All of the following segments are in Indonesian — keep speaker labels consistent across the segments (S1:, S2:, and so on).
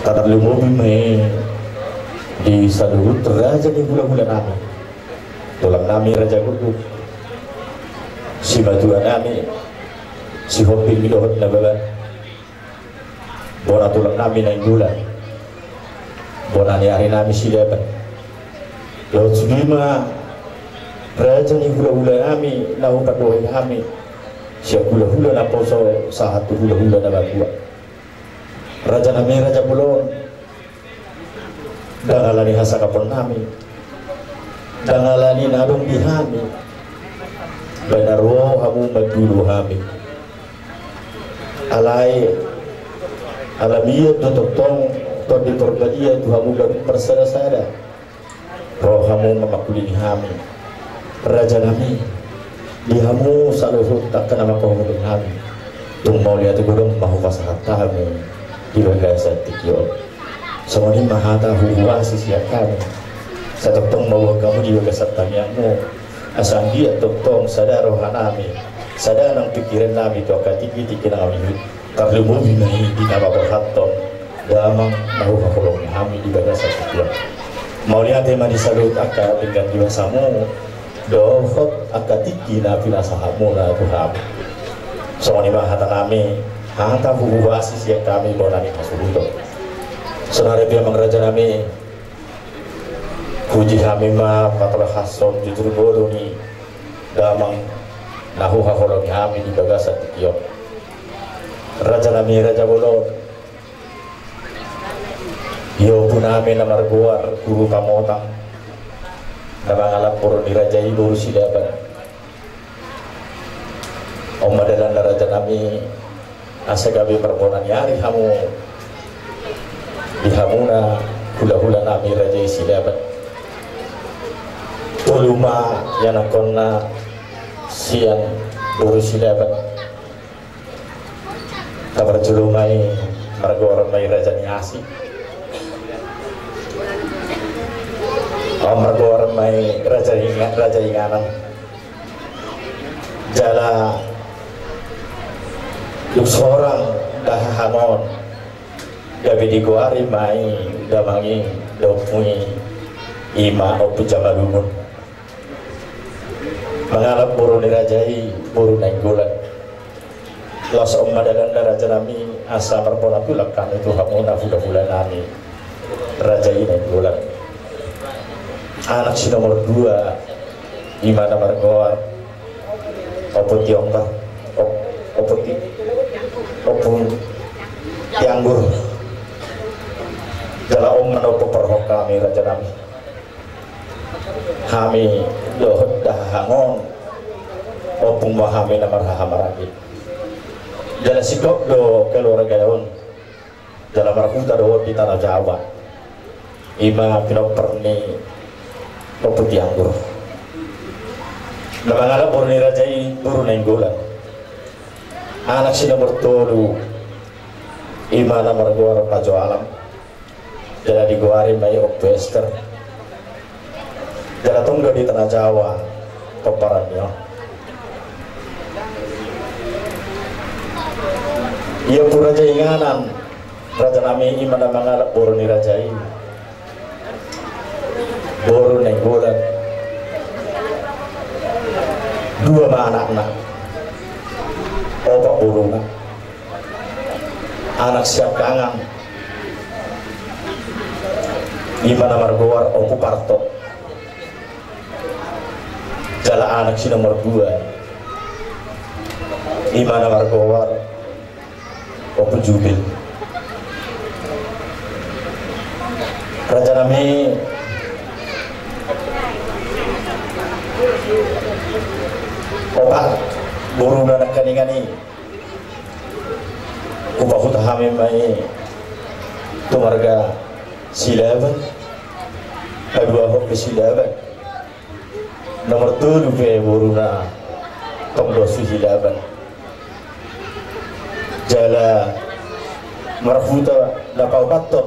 S1: Tatar lumobi me di sadurut raja di bulan-bulan nami tulang nami raja guru si batuan nami si hobi midohot na baban bona tulang nami na bulan bona ni hari nami si dapat laut sudima raja ni bulan-bulan nami lahu padohin nami siap hula-hula na poso satu hula-hula na bagua raja nami raja bulon dangalani hasakapon nami dangalani nadong dihami banarwo hamu magdulu hami alai alamiya tututong to di perbadiya tuhamu gadung persada-sada roh hamu memakulini hami raja nami dihamu saluhut tak kena makohudung hami tung mau lihat gudung mahu pasahat tahamu di bagasa tikyo semani mahata huwa sisiak kami satotong mau kamu di bagasa tamiamu asal dia totong sadar rohanami sadar nang pikiran nami to katiki tikin nami karlumu binahi di nama berhaton damang mahu hakolong hami di bagasa tikyo mau lihat emani salut akal dengan diwasamu dohot akatiki na pinasahamu na Tuhan semua ni mahata kami hata huwasi siap kami bonani masuluto senare dia mengraja kami puji kami ma patlah hason jujur bodoh ni damang nahu haholong kami di bagasa tikion raja kami raja bolon yo punami namar guar guru pamotang nabang alam puro dirajai baru sidapan om adalah raja nami asa gabi perbonan yari hamu dihamuna hula-hula nami rajai sidapan tuluma yanakonna siang baru sidapan kabar julumai margoran mai raja niasi Omar mai raja inganan jala yuk seorang dah hamon gabi diguari mai damangi dopui ima opu jamalumun mengalap buru dirajai buru naik bulan los omadalan raja nami asa merpola tulakkan itu hamona bulan nami raja ini naik bulan anak si nomor 2 Imana Margoar opo tiongkok opo tianggur jala om menopo perhok kami raja nami kami dohot dah hangon opung mahami namar hamaragi jala sikok do keluarga daun jala marhuta do di tanah Jawa ima pinoperni opo tianggur nabangala borni rajai buru nenggolan anak si nomor 3 ima namar guar pajo alam jala diguari mai opester jala tunggu di tanah Jawa peperannya iya pun raja inganan raja nami ima namangala borni rajai boru nenggolan 2 anak-anak opak buruna anak siap kangang Imana Margoar opu parto jala anak si nomor 2 Imana Margoar opu jubil raja nami obat buru anak kaningani upah utahami mai tumarga silaban kedua hobi silaban nomor 7 ke buruna tongdosu silaban jala marfuta napau paton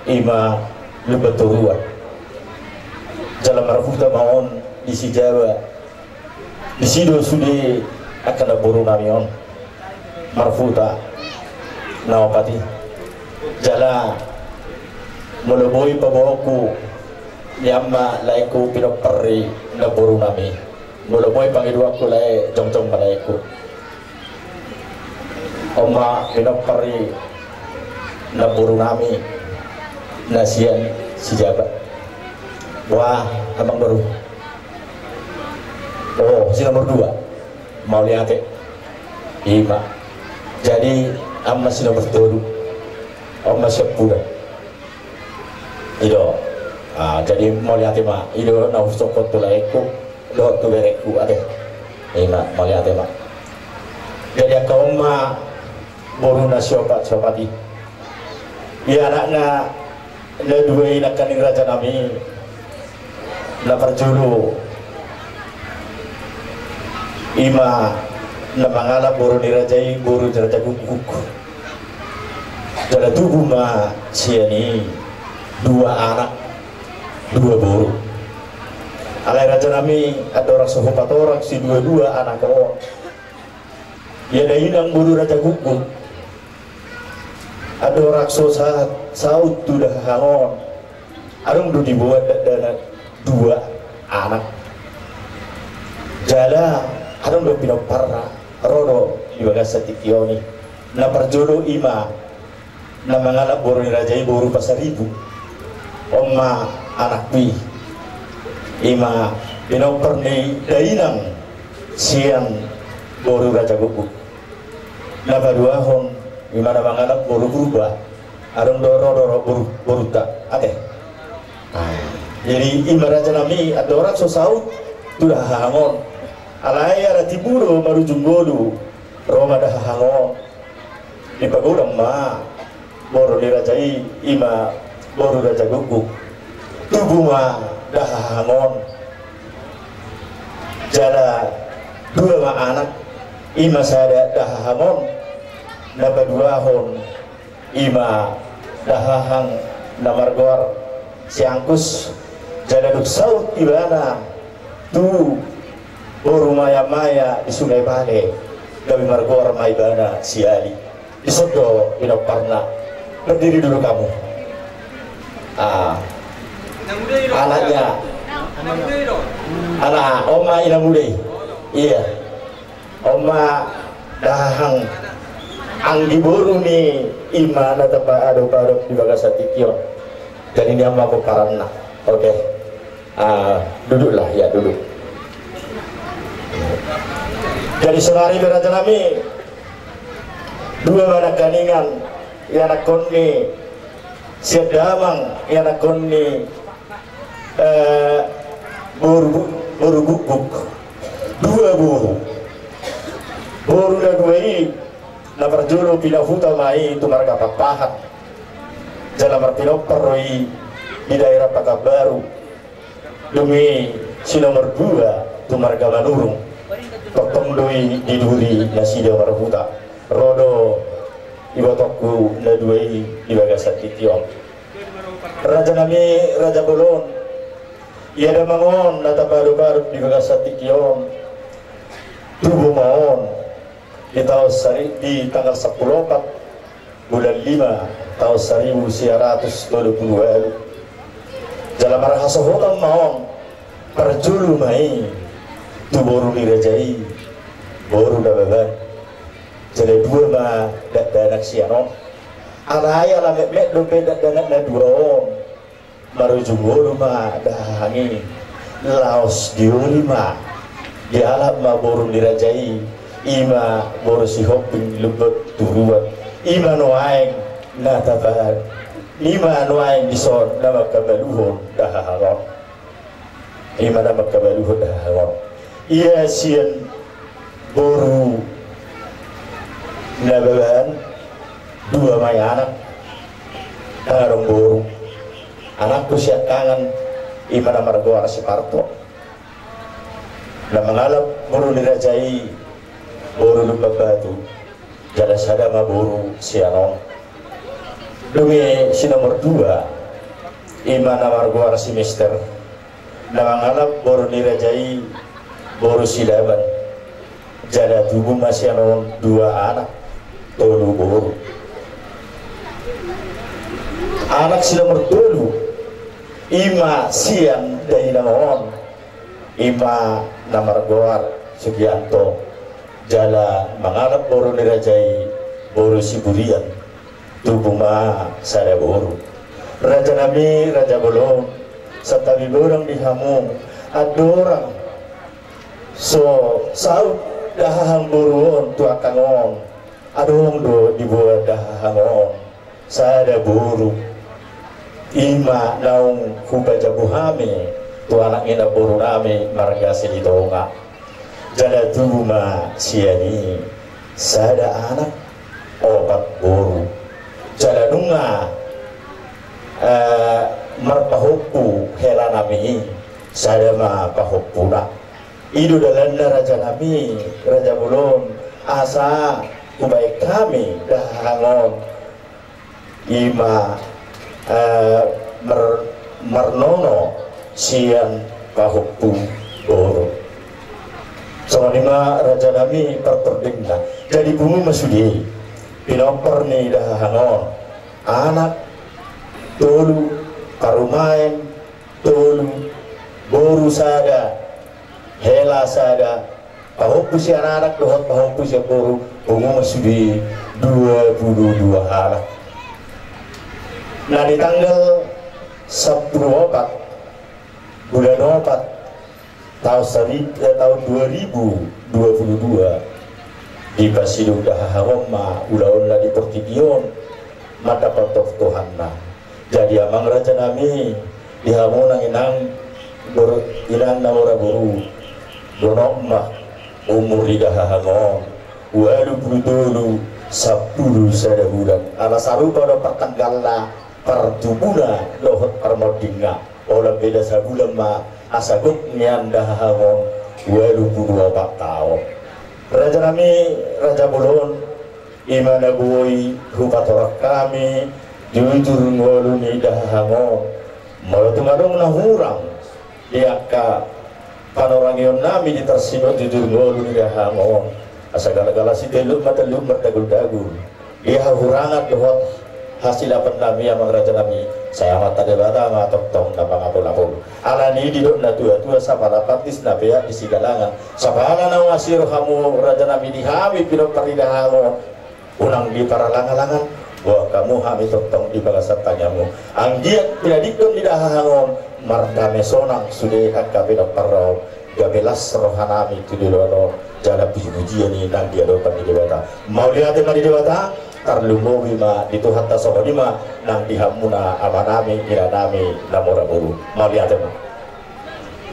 S1: ima lebeturua jala marfuta maon di si Jawa di sido sudi akan buru namion marfuta nawapati jala mulubui pabawaku yamma laiku pinopari na buru nami mulubui pangiduaku lai jong-jong palaiku oma pinopari na buru nami nasian si jabat. Wah, abang baru. Oh, si nomor 2 mau lihat Ima. Jadi amma si nomor 2 amma sepuluh ido. Jadi mau lihat ma ido na usokot tulaiku do tu bereku ade Ima mau lihat ma. Jadi kau ma boru na siapa-siapati ya anaknya na dua ina kaning raja nami na perjulu Ima na mangalap boru ni rajai boru raja guguk jala tubuh ma siani 2 anak 2 boru alai raja nami ada orang 4 orang si 2 anak kau ya ada inang boru raja guguk ada raksosa saut sudah hangon arung du dibuat dana 2 anak jala arung do pinoparra rodo di bagasa tikioni na perjodo Ima na mangalap boru ni rajai boru pasaribu omma anak pi Ima pinopar ni dainang siang boru raja guguk na paduahon Gimana mangalap boru berubah arung doro boru tak ade. Jadi ibaratnya nami ada orang sosaut sudah hangon alai ada tiburo baru junggolu roma dah hangon di pagulang ma boru dirajai Ima boru raja guguk tubuh ma dah hangon jala 2 anak Ima sada dah hangon napa 2 hon Ima dahahang namargor siangkus jala duk saut ibana tu boru maya di Sungai Bale gawi margor maibana siali di sodo pinoparna berdiri dulu kamu anaknya anak oma ina mude iya oma dahang anggi boru ni Ima na tapa ado barok di bagasa tikion dan ini amma ko karanna oke duduklah ya duduk. Jadi senari beraja nami 2 anak kaningan ya anak konni siap damang ya anak konni boru guguk 2 boru na 2 ini na perjulu pinahuta mai itu marga papahat jalan berpinoperoi di daerah Pakabaru demi si nomor 2 itu marga Manurung totong doi di duri nasida marhuta rodo ibotokku na 2 di bagasa titiong raja nami raja Bolon ia ada mangon nata baru-baru di bagasa titiong tubuh maon di tanggal 10 bulan 5 tahun 1922 dalam rahasa hotam maong perjulu mai tu boru dirajai boru dababan jadi 2 ma danak sianon alaya la mek do beda danak na 2 baru jumbo ma dahangi laos diuli ma di alam ma boru dirajai Ima boru si hoping lubut turuan Ima noaing na tabar Ima noaing dison nama kabaluhon daharon Ima nama kabaluhon daharon iya sian boru nababan 2 may anak darong boru anakku siya kangan Ima nama ragoan si Parto na mangalap boru dirajai boru lupa batu jala sadama boru sianong demi si nomor 2 Ima namar gua si mister nangangalap boru dirajai boru sidaban jala tubuh masih anon 2 anak tolu boru anak sila mertulu ima sian dari naon ima namargoar Sugianto jala mangalap boru nirajai boru siburian tubuh ma sada boru raja nami raja bolong satabi borang dihamung adorang so saud dahang boruon tua kangon adong do dibuat dahangon sada boru ima naung kubaja buhame tu anak ina boru nami margasi di tonga jada tuma siani sada anak obat boru jada dunga marpahupu hela nami sada ma pahupuna idu dalanda raja nami raja bulon asa kubaik kami dahangon ima mernono sian pahupu boru sama lima raja nami perperdengna jadi bumi masudi pinoper nih dahangon anak tolu karumain tolu boru sada hela sada pahupu si anak dohot pahupu si boru bumi masudi 22 halak. Nah di tanggal 10 bulan 4 tahun 2022 di Basidu Dahahoma ula-ula di Portigion mata patok Tuhan nah jadi amang raja nami dihamunang inang namora buru donok mah umur di Dahahamon walu dulu 10 sada bulan ala sarupa do pertanggalna pertubuna dohot permodinga olah beda sabulan ma asagut nian Dahahamon walu 24 tahun raja nami raja bolon imana boy hupatorak kami jujur ngolu ni Dahahamon malah tungadong nahurang diaka panorangion nami ditersinot jujur ngolu ni Dahahamon asa gala-gala si teluk mataluk martagul-dagul ia hurangat dohot hasil dapat nami amang raja nami saya mata debata matok-tong napang apol-apol alani didok na tua-tua sapala partis na beak di sigalangan sapala na wasir hamu raja nami dihami pinok paridahango unang di paralangan-langan bahwa kamu hami tok-tong di bagasat tanyamu ang giat pinadikon di dahangon mardame sonang sudah kakak pinok parau gabelas rohanami tudilono jala puji-pujian ini nang dia dokan di dewata mau lihat di dewata tarlumo bima itu hatta sohodima nang dihamuna amanami iranami namora buru mau lihat mah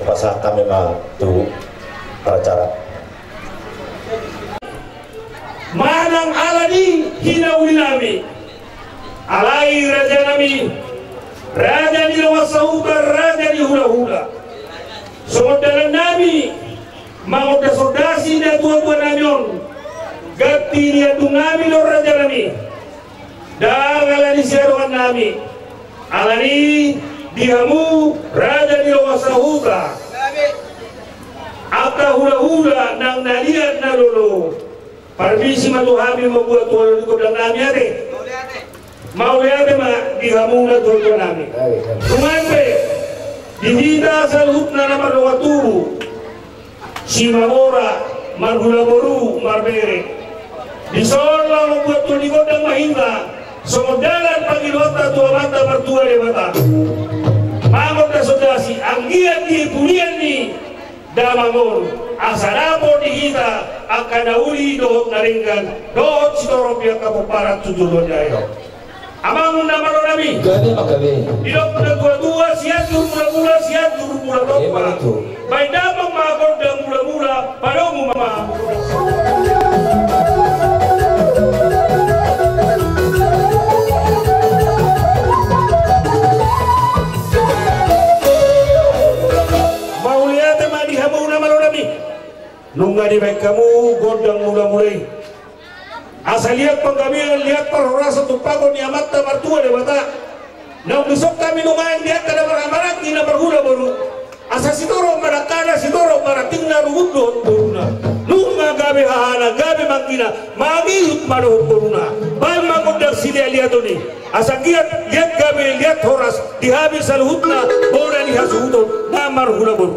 S1: pasah kami mah tu acara
S2: manang alani hinaulinami alai raja nami raja di rawasahuba raja di hula-hula sodaran nami mau dasodasi dan tua-tua namion gati dia tungami lo raja nami dan alani seruan nami alani dihamu raja di rawasahuba apa hula-hula nang nalian nalolo permisi matuhami membuat tuan di kodang nami ade mau lihat mah dihamu na tua-tua nami kumampe dihida salhut na nama rawaturu si mamora marhula boru marbere disola membuat tuan di kodang mahindra semodalan pagilota tua mata mertua dewata mamot na sodasi anggian di pulian ni damangon asarapo dihita akan nauli dohot naringgan dohot sitorobia kapuparat tujuh jayo amang namaro nami idok na dua-dua siatur mula-mula siatur mula-mula baik damang makor dan mula-mula padamu mama mau lihat emang dihamu namaro nami nunggah di baik kamu godang mula-mulai asal lihat penggabian lihat perhorasa tumpagon ni amata martua dewata nang besok kami lumayan lihat kada maramarat ina berhula baru asa sidoro marakana sidoro maratingna ruhudon buruna nunga gabe hahana gabe mangina mangihut maruhut buruna bay mangundak sile liatoni asa giat liat gabe liat horas dihabis alhutna borani hasuhudon namar hulabur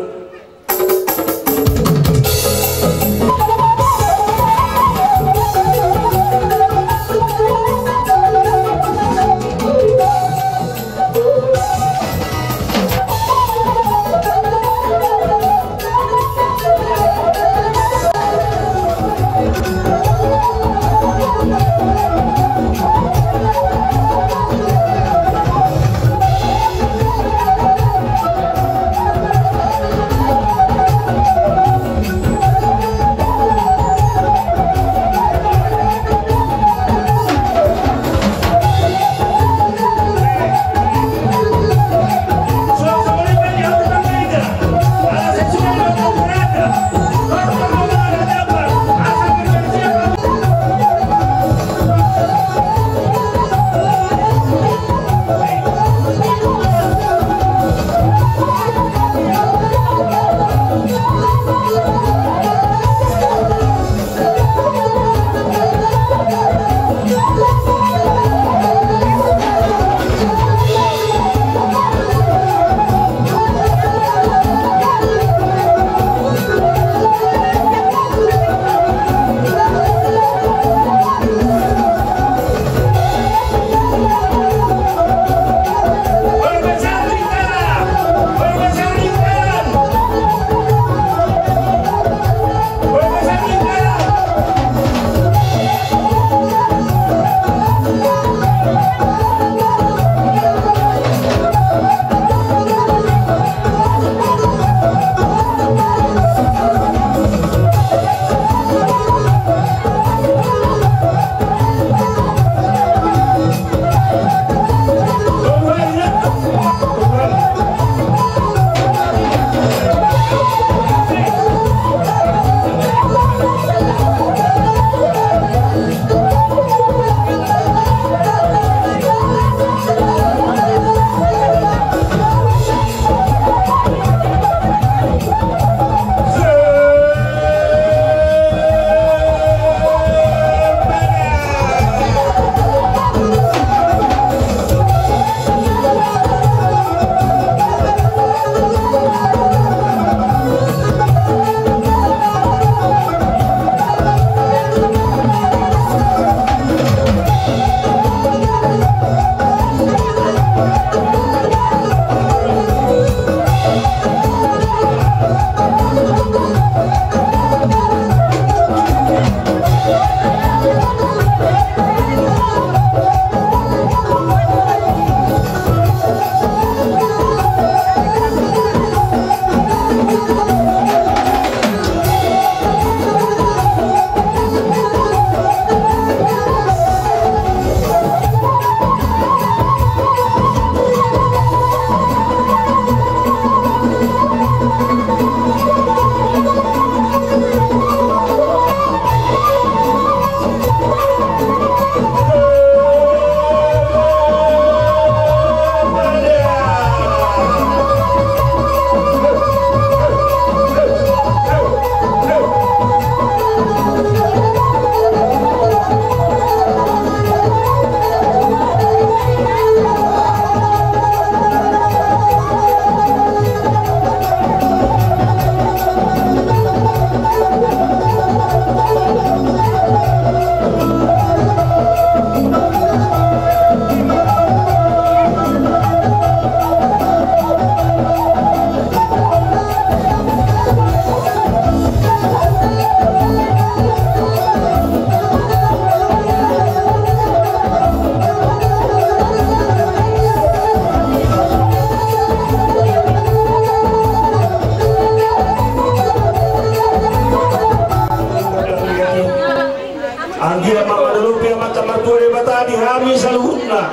S3: Anggia mamadulupia mata martuari batadi hami saluhutna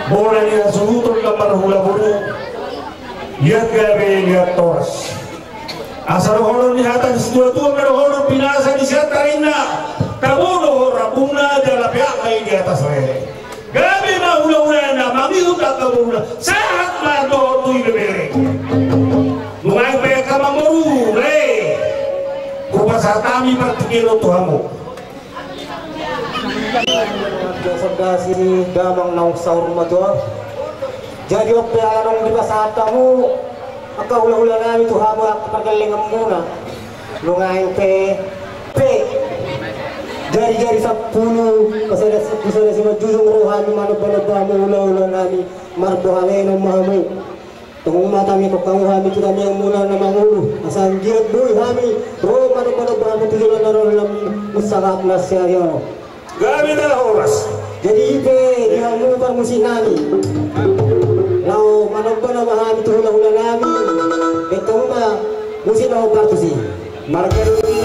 S3: bola dia suhutun gambar hula buru lihat gabe lihat toras asal honor ni hatan setua tua karo honor pinasa di satarina kabono rapuna jala pihak di atas lele gabe na hula hula na mami hutak kabuna saat ma do tu ibere saat kami berpikir Tuhanmu.
S4: Sodasi damang naung sahur matua. Jadi waktu anong di basatamu, hula-hula namin Tuhanmu at pagalingan muna. Lungayin pe. Jari-jari 10 kasada si majujung rohani manubalabamu hula-hula namin mardohangay ng mahamay. Tungong matami ko kang hami kita niyang mula na mangulo. Asan giat buhay hami, roh manubalabamu tujulan na roh lang musakap na siya yun.
S3: Gamit na oras.
S4: Jadi ipe yang mubang musim nami. Lau manubalabamu hula-hula namin. Betong ma musim na operatu si. Marga dulu ni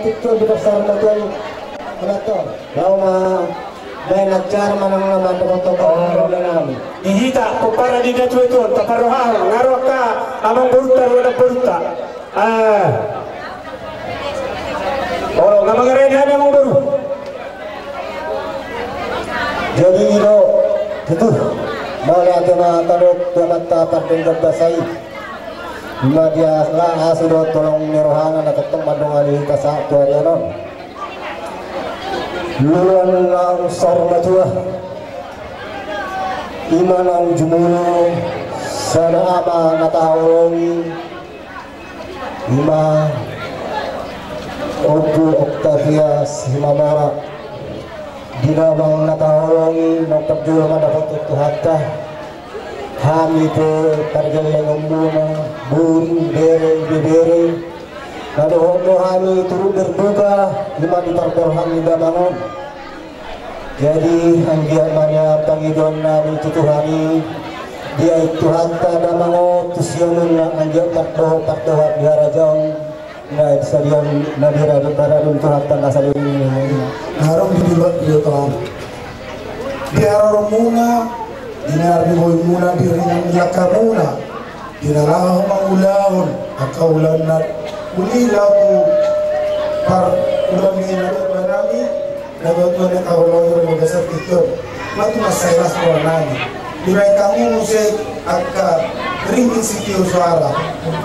S4: tikto di besar matuan to daw may nagjar manang naman toko-toko nami
S3: Ihita para di datu itu taparohang ngarok ka amang burta wala burta. Oh, ngamangaren han amang baru.
S4: jadi itu boleh ada matalok dapat tapat dengan basai dia lah hasil tolong nirohana na ketong madungali ka sa tuwa non luluan lang sarma tuwa iman ang jumulo sa naama natawong ima Opo Octavia Himamara dinamang natawong ng pagdulungan dapat tutuhata kami po targalang muna buri bere naluhong mo kami turun berbuka lima di parporhan ni Damangon jadi ang giyamannya Panginoon namin tutuhani dia itu hanta Damangon tusyonon na ang giyang partohat di harajang na eksalian na diraradun tuhat na sa lumin
S5: harong dibibat dito diarong muna dinarbi mo muna dirinang laka muna dinarahong mangulahon akaulan na ulila ko par ulang ginagawa na namin nagagawa na kaulang yung magasat ito mati masayas ko nani dinay kami musik agka ringin sitio suara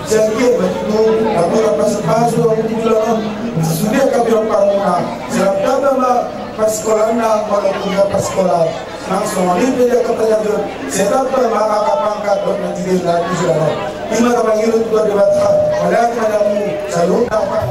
S5: jadi betul aku dapat sebasu aku dibilang sudah kami orang muna serap dapat pas sekolah na walaupun nggak pas sekolah langsung lihat ke penjaga serap maka kapangkat buat nanti dia lagi sudah lima kamar itu buat debatkan pada kepadamu selalu dapat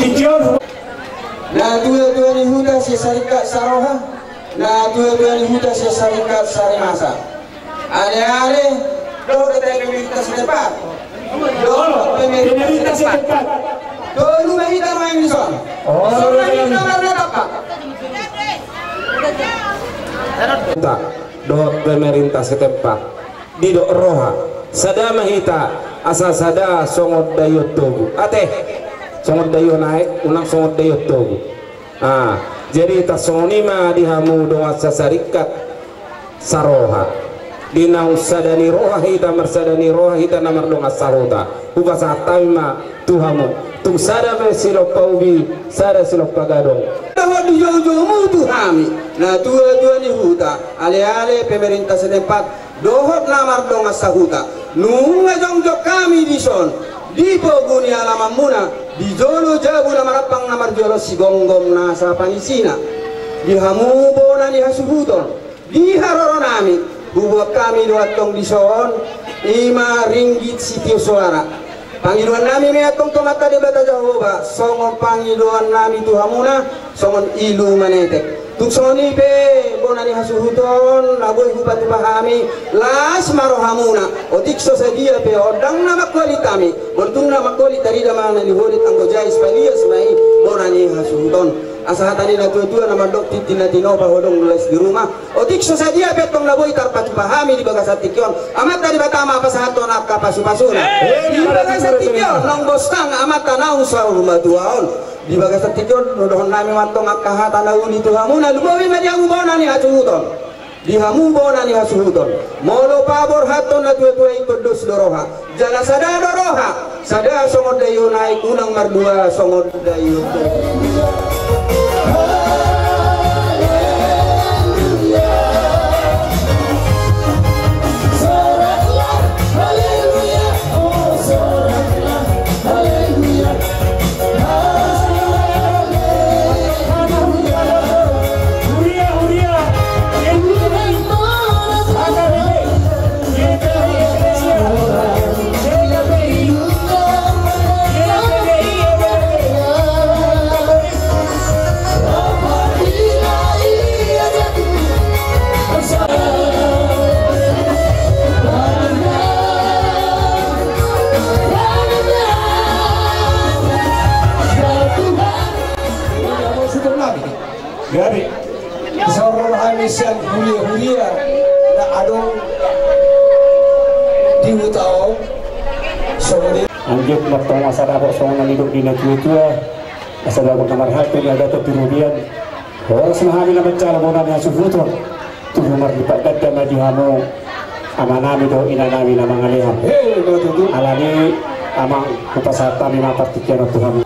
S3: Tijon.
S4: Na tua ni huda si sarikat saroha, na tua ni huda si sarikat sarimasa. Ale do pemerintah setempat. Do pemerintah setempat. Do lu mahita main di sana. Oh, mahita mana apa?
S6: Do pemerintah setempat di do roha sada mahita asa sada songod dayot togu ate songod dayo naik unang songod dayot togu jadi ta sonima dihamu do asa sarikat saroha dinau sadani roha hita marsadani roha hita namar do asaruta ubasa taima tuhamu tung sada be silok paubi sada silok pagadong
S4: di jauh-jauh tu kami. Nah tua ni huta, ale pemerintah setempat dohot namar dong asahuta. Nunga jong kami di son, di poguni alaman muna, di jolo jabu namarapang namar jolo si gonggom nasa panisina. Di hamu bona ni hasuhuton, di haroro nami, buat kami doatong di son, 5 ringgit sitio suara. Panggiluan nami meatong tomata di bata Jehovah, songon panggiluan nami tuhamuna, songon ilu manetek. Tuk soni pe bona ni hasuhuton, laboy hubatu pahami, las marohamuna. Otik so sadia pe odang na makulit kami, bontung na makulit dari damana ni holit anggo jais palias mai bona ni hasuhuton. Asahatani na tua na mandok titina tinopa hodong nulis di rumah. Otik so sadia pe tong laboy tarpatu pahami di bagas atikyon. Amat dari batama pasahaton akka pasu-pasuna. Di bagas atikyon nong bostang amat tanau sa rumah tuaon. Di bagas atikyon nodohon nami matong akka hatanau ni tuhamuna lubawi madiang bona ni hasuhuton. Di hamu bona ni hasuhuton. Molo pabor haton na tua ito dos doroha. Jala sada doroha. Sada songod dayo naik unang mardua songod dayo.
S3: Gari,
S4: Seorang Amisian hulia na adong di hutao sore.
S3: anjut matong asal apa songan hidup di negeri tua, asal aku kamar hati ada keturunan. Orang semahami na baca labonan yang subuton, tu nomor lipat dada majuhamu, amanami do inanami na mangaliham. Alani amang kupasata lima partikian Tuhan.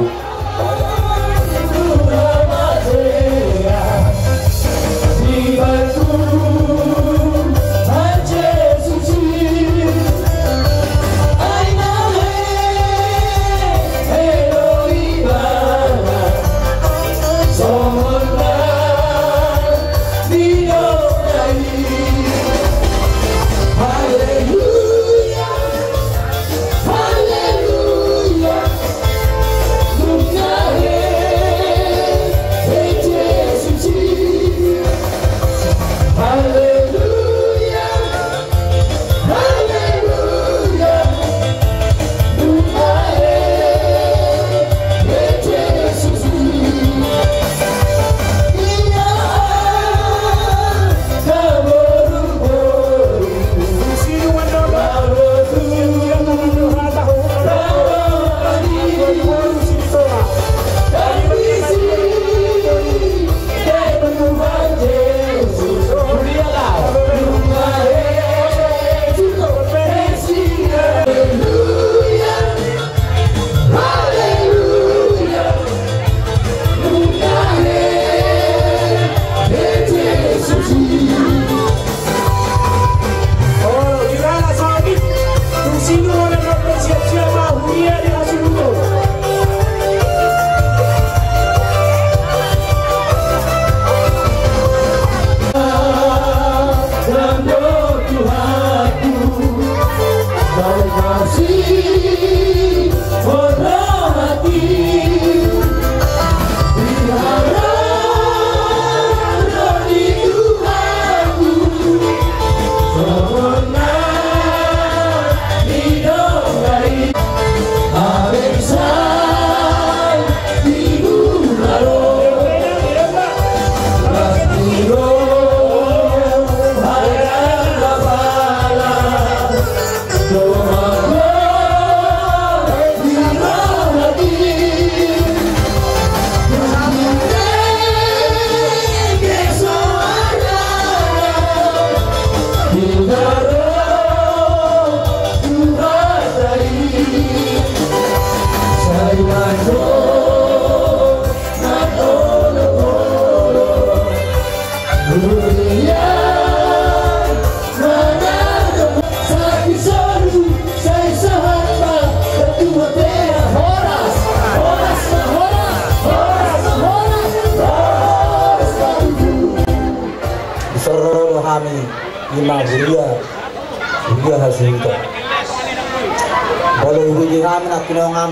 S4: Lima Bulia hasil itu. Boleh uji kami nak kinongan.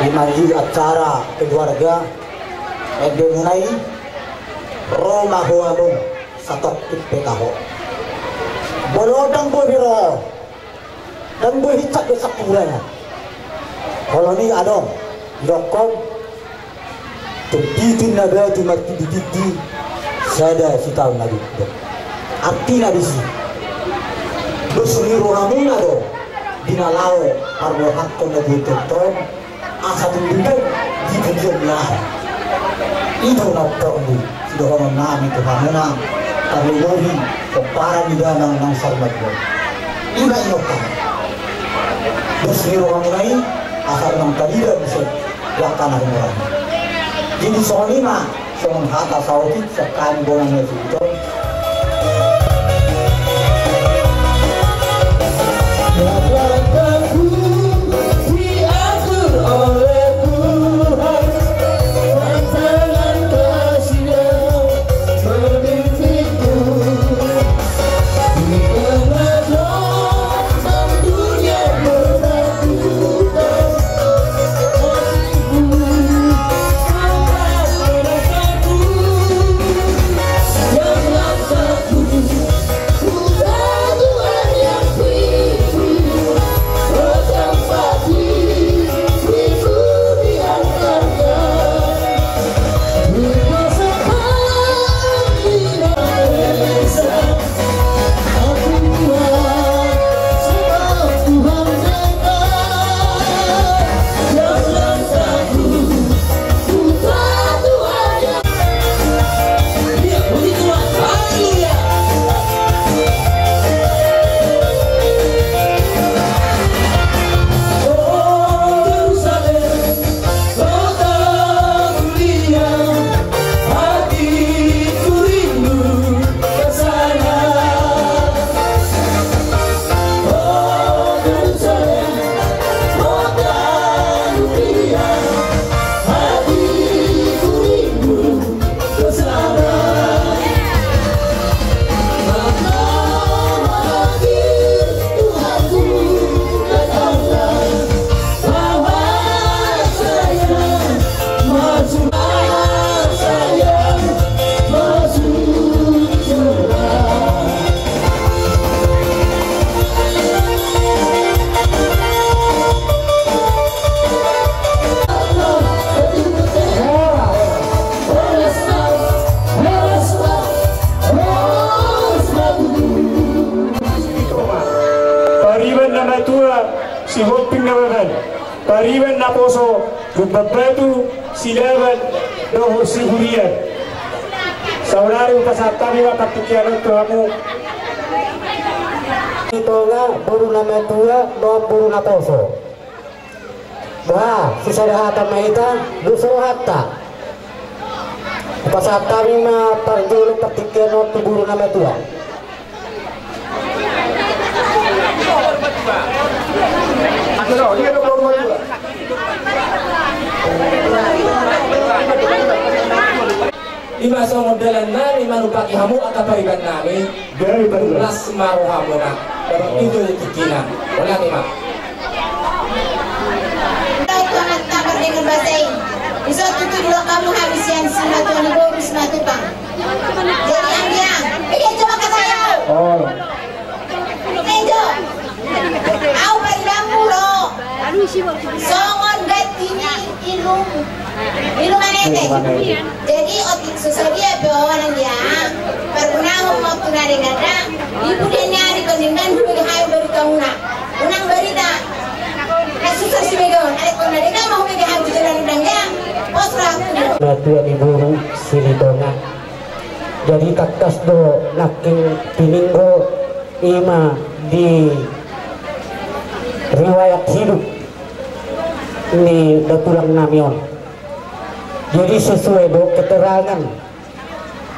S4: Lima acara keluarga. Ede mulai Roma huamu satok pekaho. Bolodang biro dan hicap besak kurangnya. Kalau ni adong dokong tempitin naga cuma titi sada si tahun lagi. Arti na bisi berseniro ramuna do dinalawe arbo hakko na ditonton asa tundang di kemudian lah itu na tahu sudah orang nami tu hamuna taruhi kepara di dalam nang sarmat do ina inokan berseniro ramuna ini asa nang talida bisa lakana orang jadi soal lima soal hata saudi sekan bolanya itu.
S2: si hoping naman pariwan na poso berbatu silaban doh si hurian saudari pasatani wa katikian kamu
S4: itu nga buru nama tua doa buru na poso wah sisadahata maita dusro hatta pasatani ma parjulu katikian buru nama tua
S6: Lima modelan nami manupaki hamu atau pariban nami
S2: dari
S6: beras maru hamu na dapat itu dikina wala lima
S7: tabar dengan bahasa ini bisa tutup dulu kamu habis yang sinatuan baru sinatupang jadi yang iya coba ke saya Nejo au paridamulo songon gatini ilum anete jadi otik susaria bawanan dia pergunakan waktu nari gada ibu dia nyari kondingan dulu hayu baru
S4: matuya ni guru silidonga. Jadi kakas do naking pininggo ima di riwayat hidup ni datulang namion. Jadi sesuai do keterangan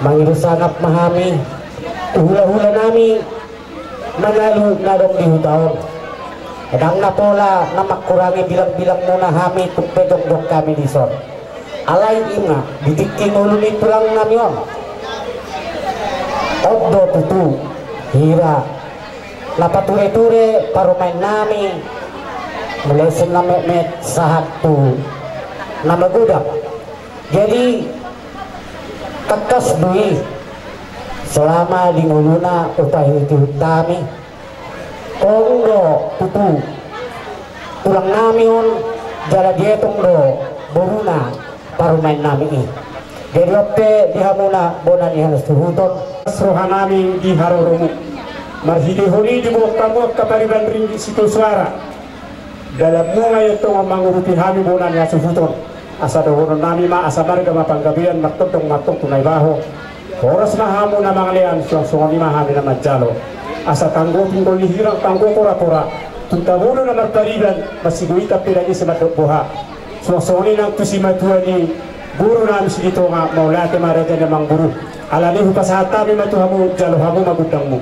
S4: mangiru sangat memahami hula-hula nami menalu nadong di hutaon. Kadang na pola na makurangi bilang-bilang muna hami kupedong-dong kami di son. Alay inga ditiking ulo ni tulang namion. Obdo tutu hira napature-ture parumain nami mulai sinamet sahat tu nama gudak. Jadi kakas dui selama di nguluna upaya itu kami kongdo tutu tulang namion jala dietong do boruna parumain nami ini. Jadi ope dihamuna bonan yang suhuton rohanami di harorumu marhidi honi di bawah kamu kapariban ringgi situ suara dalam bunga itu menguruti hami bonan yang suhuton asa dohonon nami ma asa marga mapanggabian matutong tunai baho horas mahamu na mangalian suang-suang lima hami na majalo asa tanggo pinggol lihirang tanggo pora-pora tuntabuno na martariban masiguita pilagi sa matutbuha suang-suang nang tusimatua ni guru namin dito nga maulate marete namang guru alani hupasahatabi matuhamu jalohamu magudangmu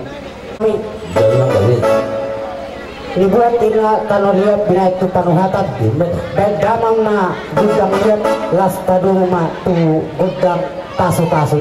S4: dibuat tina tanoliat bina itu tanuhatan bedamang na gudang liat las paduma tu gudang tasu-tasu.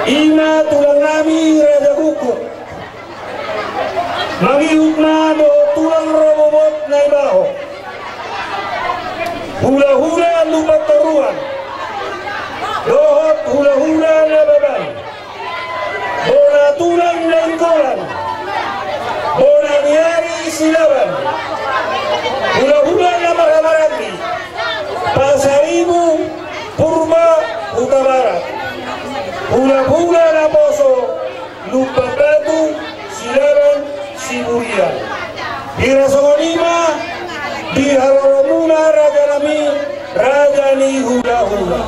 S2: Ina tulang nami Raja Kuku. Mangiugna do tulang robobot na ibaho. Hula-hula lupat taruan. Dohot hula-hula na baban. Bona tulang lengkolan. Bona niyari silaban. Hula-hula na maramarami. Pasaribu Purba Utabarat. Hula-hula na poso. Lupa batu silaban Siburian. Dirasongonima di Haroromuna Raja Nami Raja ni hula-hula.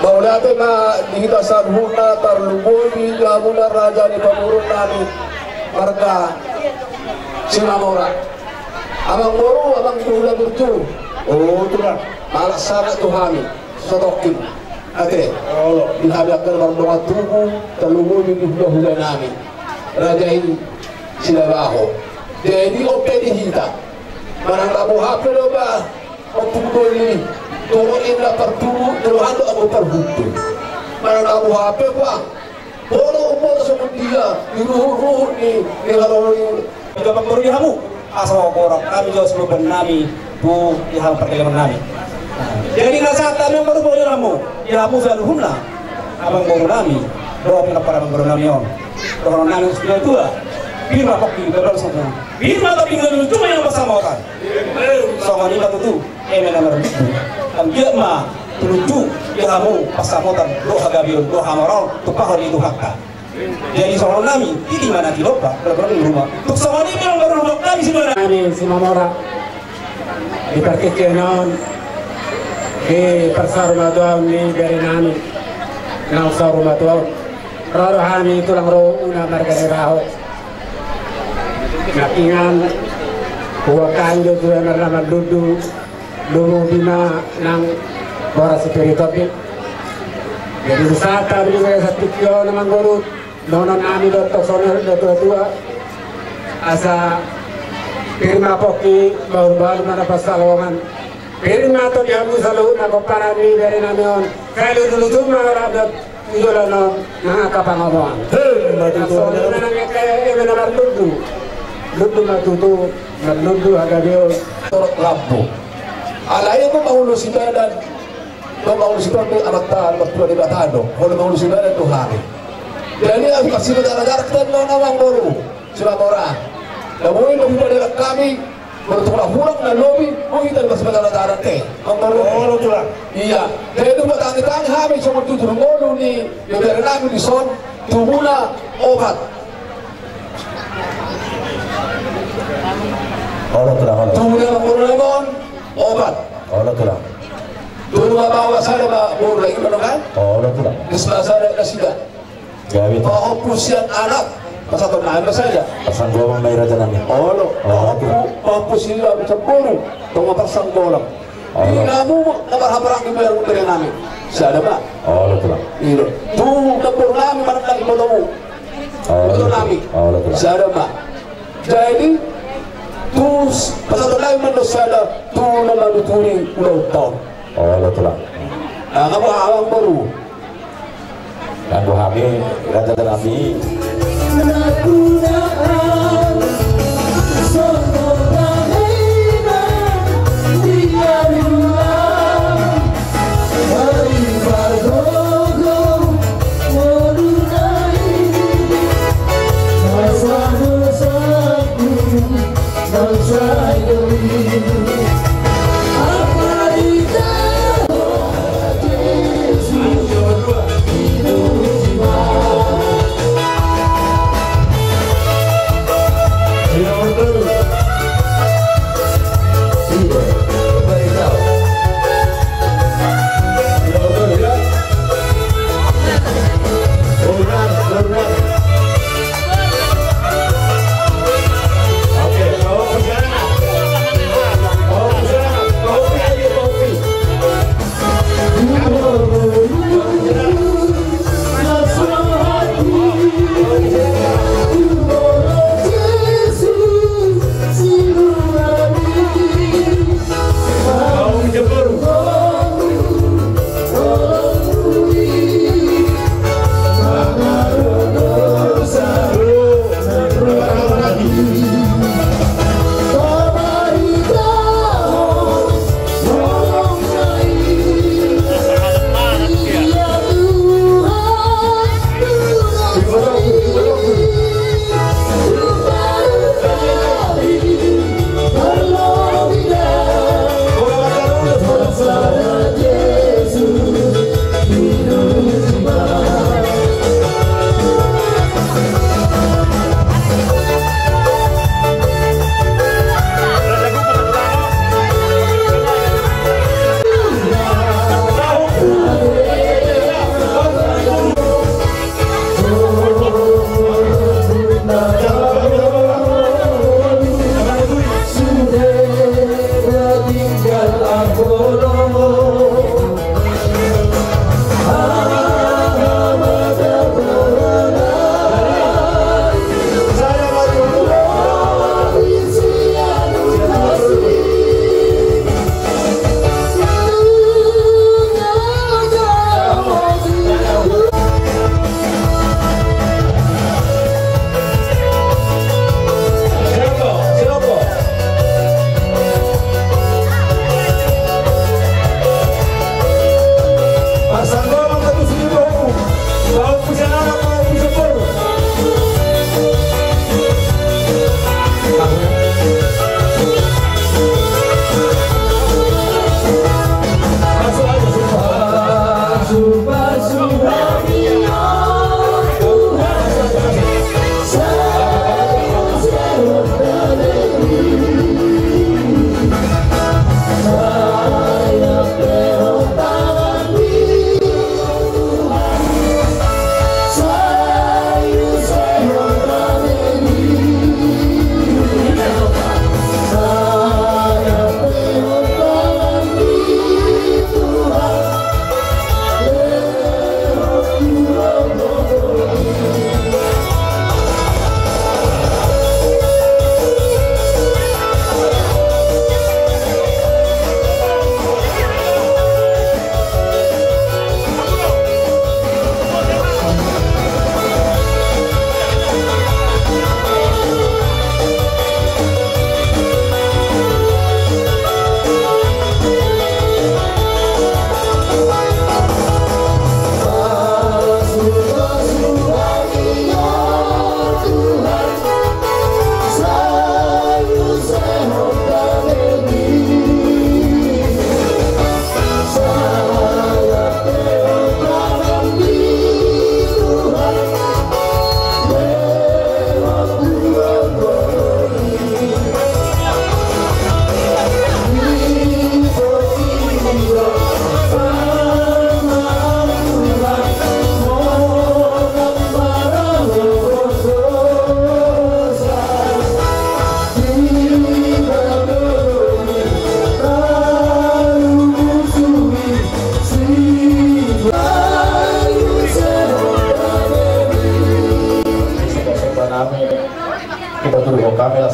S6: Maulate ma dihita sabhuna tarluboy jamuna raja ni pamurun nami marga Sinamora. Amang moro amang hula berju.
S2: Oh tulah.
S6: Malas sangat tuhami sotokin. Ate.
S2: Allah.
S6: Inhabakkan mardoa tubuh tarluboy di hula nami. Raja ini Silabaho. Jadi ope dihita. Manang rabu hapelo ba opugol ni. Toro inda pertulu teluhando aku perbutu. Mana aku HP pak? Boro umur semudia diruh ni kalau
S8: juga pemburu dihamu asal korok kami jauh sebelum nami bu diham perkelaman nami. Jadi nasa kami baru baru dihamu dihamu selalu humna abang baru nami doa pun para baru nami on orang nami sudah tua birma kopi berdoa sama birma tapi nggak cuma yang bersama orang sama ini batu tu nomor itu dia mah tujuh dihamu pasamotan doa gabion doa marol tukar itu hakka. Jadi soal nami di mana tilopa berapa rumah untuk soal ini yang baru rumah kami sebenarnya
S9: kami Sinamora di perkekenon di persarumatuan ni dari nami nang sarumatuan raro kami tulang ro una marga ni raho nakingan huwag kanjo tuwa marga dudu dulu bina nang bora spiritual. Jadi wisata beli saya satikyo naman guru nonon nami doto sonor doto tua asa pirma poki baru mana pasalongan pirma to dihamu salu na komparani dari namion kalau dulu tuh marabot idola no nakakapangamuan sonor na ngeke menabar dudu matutu dudu agabio
S6: torok lampu. Alay mo mahulo si Badan, mahulo si Badan anak tahan, magpula di Batano, kung mahulo si Badan tuhari. Jadi ang kasimot ang nagaraktan lang namang boro, Sinamora. Namuhin na pumalag kami, bertukla hulak na lobby, muhitan kasimot ang nagarante. Ang boro tulang. Iya. Jadi matang-tang kami sa magtutulong ulo ni yung dari namin ni Son, tumuna obat. Tumuna ang obat.
S1: Tulang.
S6: Dulu bawa saya bawa lagi mana kan?
S1: Tulang.
S6: Di sebelah saya ada sida.
S1: Gawi.
S6: Bawa pusian anak
S8: Pasal namin saja.
S1: Pasang gawang may raja namin.
S8: Olo, aku sila sa puro, tungo pasang bolang. Ina mo nabarhabarang ibayar mo namin. Sa ada ba?
S1: Ito lang.
S8: Ilo. Tu dapur namin manang mo daw. Ito namin. Sa ada ba? Jadi tu pasal namin man sa ada tu naman tuning ulo taon.
S1: Ito lang.
S8: Kamu awang baru.
S1: Kanggo kami raja dan kami.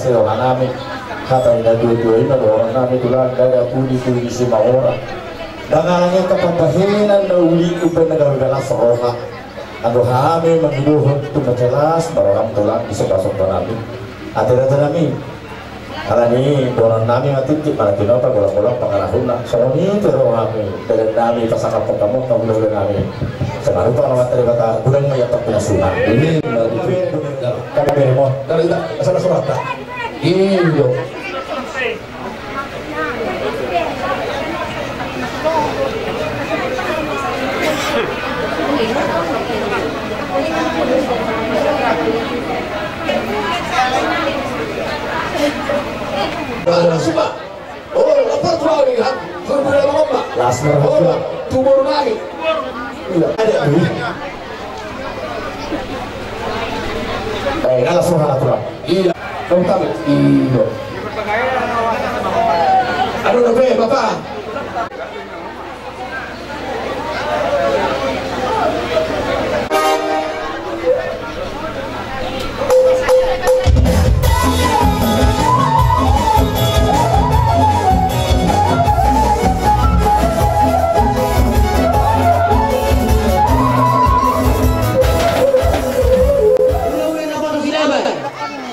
S1: masih orang nami kata ina dua-dua ina orang nami tulang gaya pudi semua orang dangannya kepabahinan na uli uban na gawagalas roha ando kami menghidup itu menjelas barang tulang di sebelah nami hati-hati nami karena ini orang nami mati malah kenapa golong-golong pengarahuna soalnya ini terus kami dengan nami pasangkan kamu dengan nami sekarang itu orang materi kata gudang mayat tak punya sunnah ini kami beremo dari asal surat iyo
S5: Sumpah. Oh, lapar tuh lagi kan? Sudah lama.
S1: lasmer
S5: Oh, tumor lagi. Iya, ada tuh.
S1: ngalah semua natural
S5: Iya, kamu tahu? Iya. Aduh, nabe, bapak.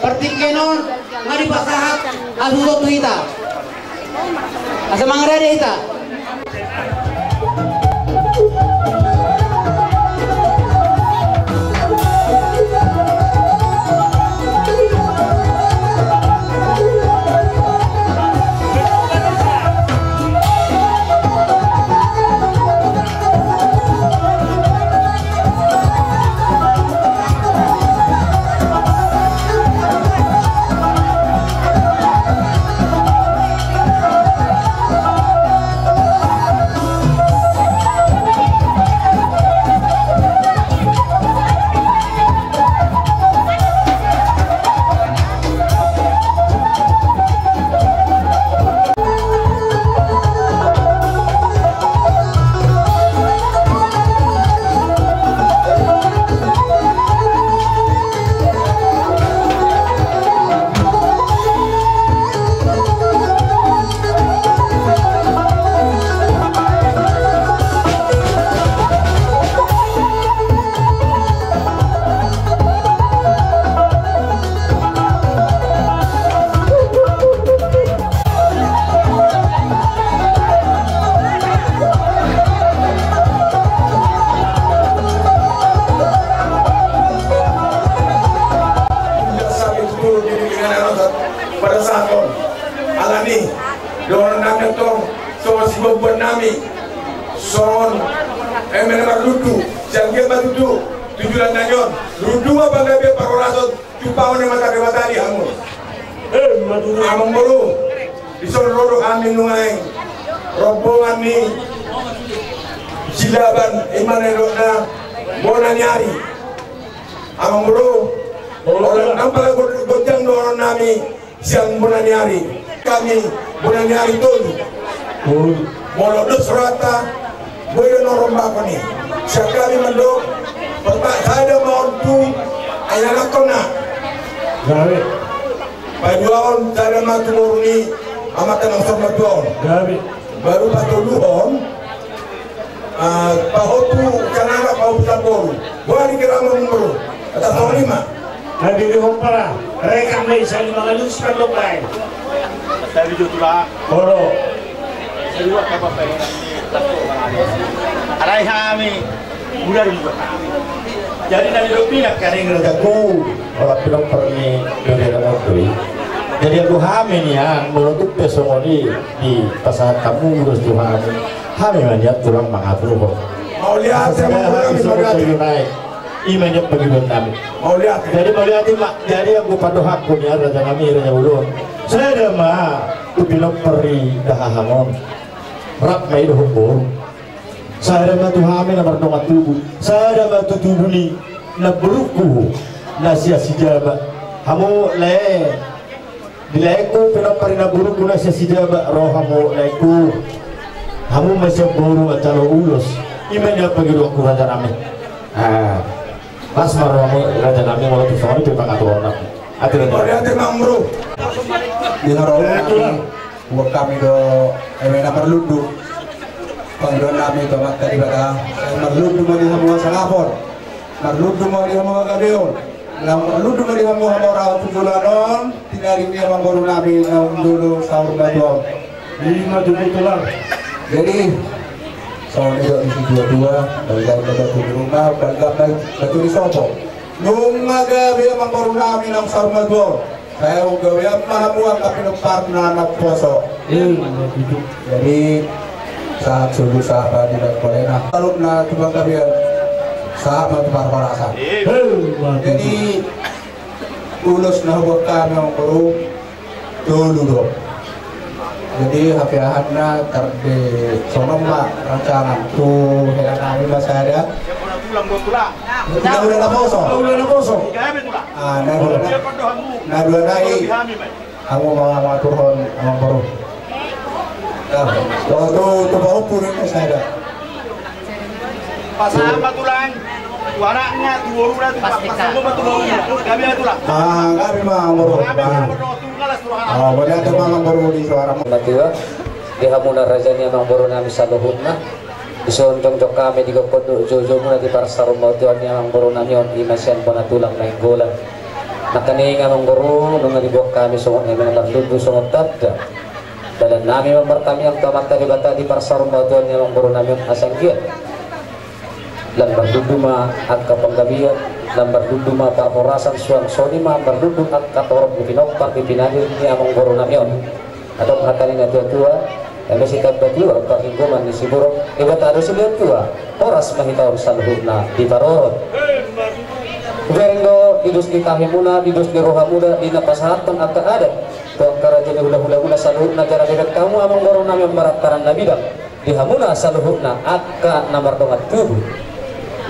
S10: Pertikenon ngadi pasahat aduh tu kita. Asa mangrade kita.
S5: pada saat alami doon namin tong so si Bobo nami son menemar ludu jangan batutu tujuan nanyon ludu apa gabe paroraso cupau ne mata debatari hamu among bolu dison rodo amin nungai rombongan ni silaban imane na bona nyari among bolu orang nampal gojang doon nami siang bunanyari kami bunanyari tolu molodos rata boyo noromba ko ni sakali mando pata sada montu ayana kona
S3: gawe
S5: pajuaon sada matumuruni amatan ang samatuon
S3: gawe
S5: baru patuluon pahotu kanara pautaporo wali kirama mumuro at lima
S3: Nandito kong para, rekam na isa yung mga news ka lokay.
S2: Sabi dito ba?
S3: Oro.
S2: Sa luwa ka pa pahirap ni Tato Aray kami, mula rin ba kami. Jadi nalilo pinak ka rin
S1: aku orang bilang perni dari orang jadi aku hamil ya menutup pesongoni di pasar kamu terus Tuhan hamil banyak tulang mengatur kok
S5: mau lihat saya mau
S1: naik imannya bagi kami
S5: mau lihat
S1: jadi melihat mak jadi aku pada hakku ya raja kami raja ulun saya ada mah tu bilang peri dahahamon rap mai hukum saya ada mah tu hamil nomor dongat tubuh saya ada mah tu tubuh ni na beruku na sia sijaba hamu le dilaiku bilang peri na beruku na sia sijaba roh hamu laiku hamu masih buru acalo ulus imannya bagi aku raja kami Mas marwami raja kami mau tuh soalnya memang aturan. Aturan.
S5: Mau lihat emang bro. di harap buat kami do emena merludu panggilan kami to mat tadi bata merludu mo di hamu salapon merludu mo di hamu gadeon lang merludu mo di hamu ra tulanon tinari dia manggoru nabi dulu sahur batuan
S3: 5 tulang.
S5: jadi soalnya isi dua-dua balik batu di rumah balik batu di sopo nung magabi manggoru nabi ng sahur batuan saya ugawin mahamuang kapinupar na nagposo. Jadi saat subuh sahabat tidak boleh nak kalau na tubang kabian sahabat parparasan. Jadi ulus na buat kami yang baru dulu. Jadi hafiahan na terde sonoma rancangan tu heran kami masih ada. Udah na poso. Nah dua naik kamu mau turun mau baru waktu itu baru purin saya
S2: pasangan batulan warnanya dua udah tuh pasangan batulan kami batulan
S5: kami mau baru banyak teman baru di suara
S6: Matua di hamuna rajanya mang baru nami saluhuna disontong jok kami di kokodo jojo muna di parsar mautuan yang baru nami on imasian pona tulang main golan nakaninga mang baru nung dibok kami songot nami nagdudu songot tadda dalam nami mempertami yang tamat tadi bata di parsar mautuan yang baru nami asangkiat lambar duduma angka penggabian lambar duduma parhorasan suang sonima berduduk angka torok di pinopar di pinadir ni among baru nami on atau nakaninga tua-tua yang bersikap berdua perhinggungan di Siburong ibat ada sembilan tua oras mahitaur salhuna di parorot Berenggo idus di kahimuna, idus di roha muda, di napasahatan akan ada. Tuang karajanya hula-hula saluhna cara dekat kamu amang baru nami meraktaran nabidang. Di hamuna saluhna akka namar dongat tubuh,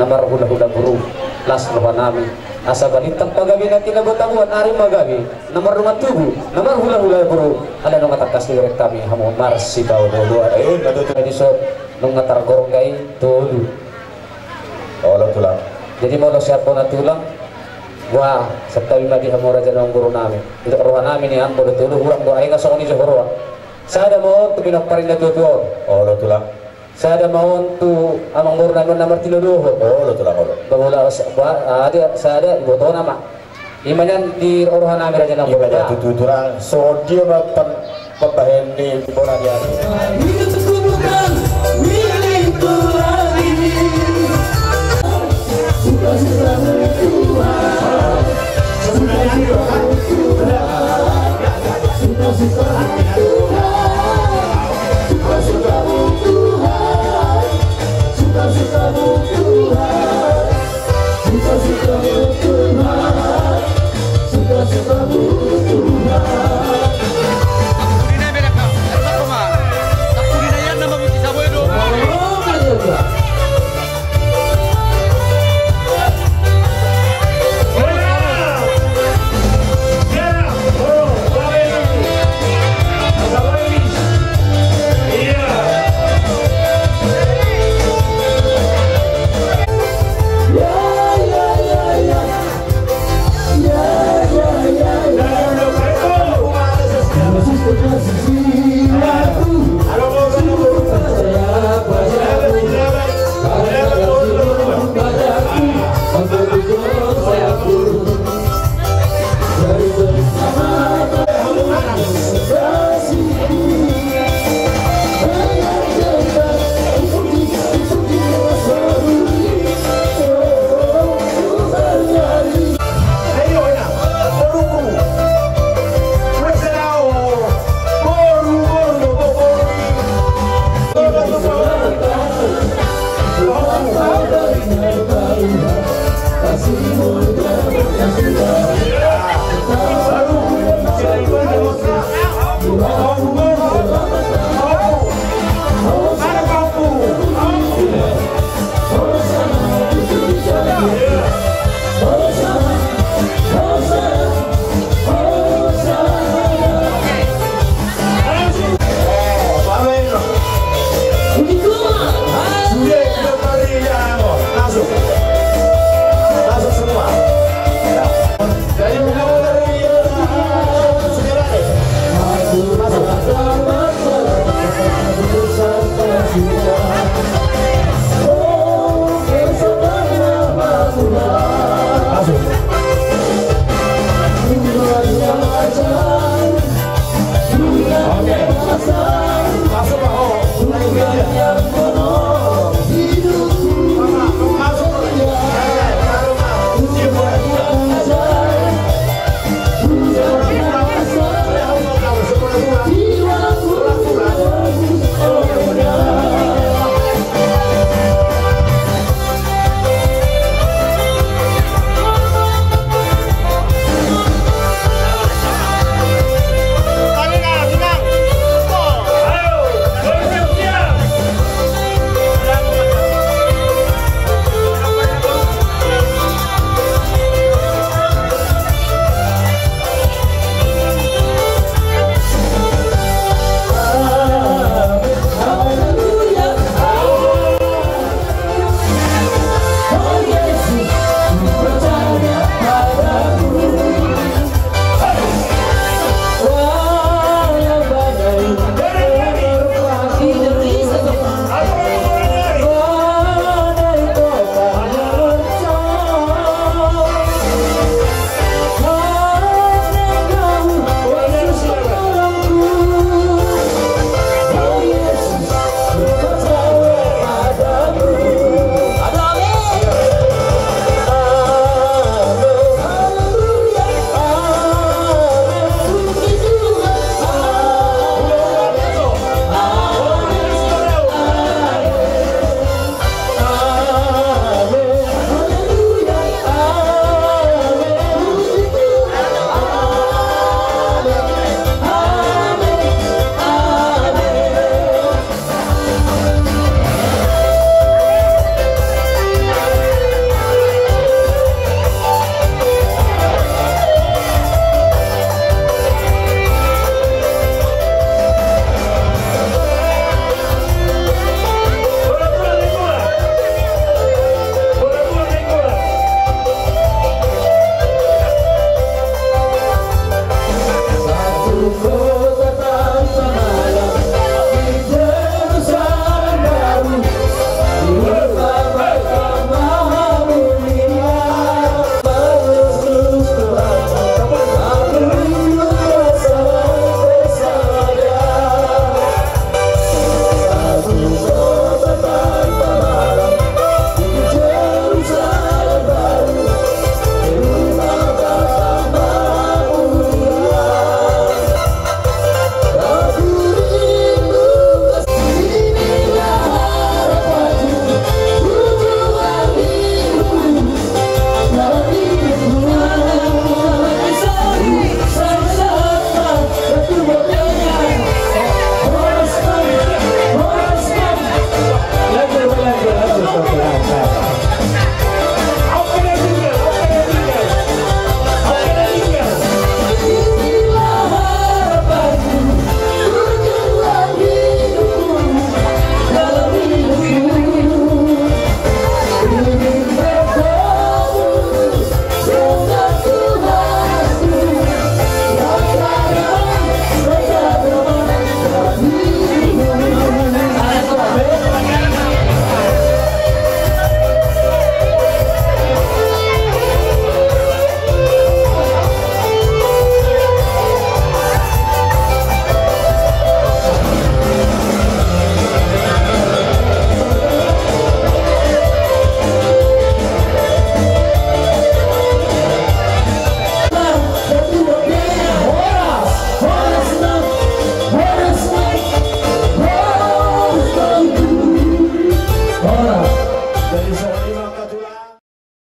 S6: namar hula-hula buru, las roha nami. Asa balitang pagabi na tinabotabuan ari magabi, namar dongat tubuh, namar hula-hula buru. Ada nong atakas direk kami hamu marsi bau dulu. Ayun badutu edisod nong ngatar gorong gai dulu.
S1: Allah tulang.
S6: Jadi mau siapa nak tulang, wah serta bima di hamura jangan guru nami. Itu roh nami ni ambo itu lu kurang doa ingat soal ni johor. Saya ada mau tu bina parinda tu.
S1: Oh lo tulang.
S6: Saya ada mau tu amang guru nami nomor 3 doh.
S1: Oh lo tulang lo.
S6: Bawa ada saya ada ibu tahu nama. Imanyan di roh nami raja nami.
S1: Imanyan tu tulang. So dia makan pembahayan ni bola dia.
S3: Masuk Pak Ho, mulai media.